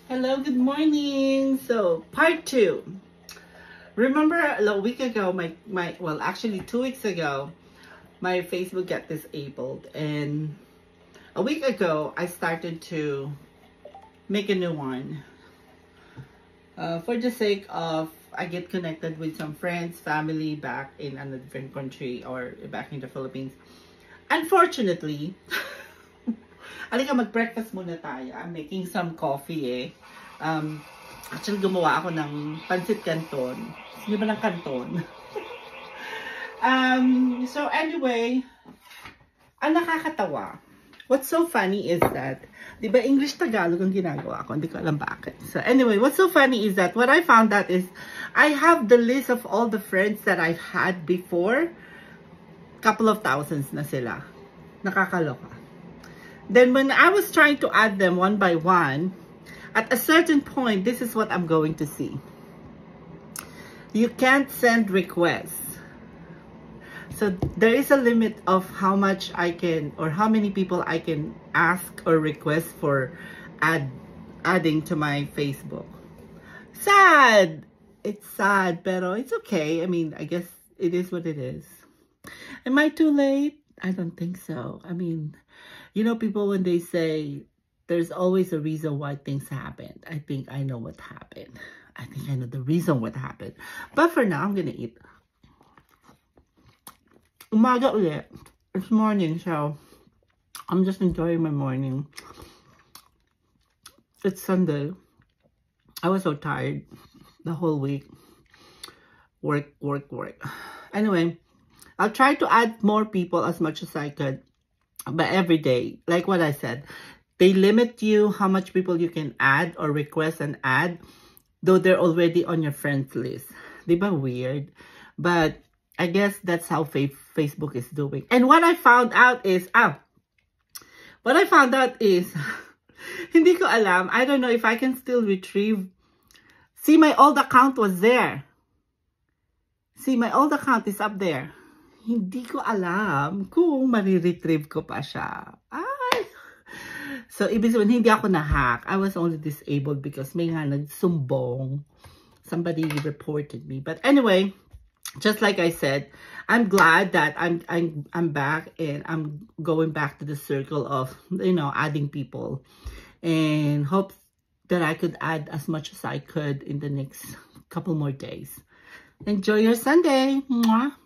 Hello, good morning. So, part two. Remember a week ago, well, actually 2 weeks ago, my Facebook got disabled. And a week ago, I started to make a new one. For the sake of, I get connected with some friends, family back in a different country or back in the Philippines. Unfortunately, alika mag-breakfast muna tayo. I'm making some coffee Actually, gumawa ako ng pancit canton. Hindi ba ng canton? So anyway, ang nakakatawa. What's so funny is that, di ba English Tagalog ang ginagawa ko? Hindi ko alam bakit. So anyway, what's so funny is that what I found out is I have the list of all the friends that I've had before. Couple of thousands na sila. Nakakaloka. Then when I was trying to add them one by one, at a certain point, this is what I'm going to see. You can't send requests. So there is a limit of how much I can, or how many people I can ask or request for adding to my Facebook. Sad! It's sad, pero it's okay. I mean, I guess it is what it is. Am I too late? I don't think so. I mean, you know, people when they say there's always a reason why things happened. I think I know what happened. I think I know the reason what happened. But for now, I'm gonna eat. Umaga ulit. It's morning, so I'm just enjoying my morning. It's Sunday. I was so tired the whole week. Work. Anyway, I'll try to add more people as much as I could. But every day, like what I said, they limit you how much people you can add or request and add, though they're already on your friends list. Diba weird? But I guess that's how Facebook is doing. And what I found out is, hindi ko alam. I don't know if I can still retrieve. See, my old account was there. See, my old account is up there. Hindi ko alam kung mariretrieve ko pa siya. So, ibig sabihin, hindi ako na-hack. I was only disabled because may nga nagsumbong. Somebody reported me. But anyway, just like I said, I'm glad that I'm back and I'm going back to the circle of, you know, adding people. And hope that I could add as much as I could in the next couple more days. Enjoy your Sunday. Mwah.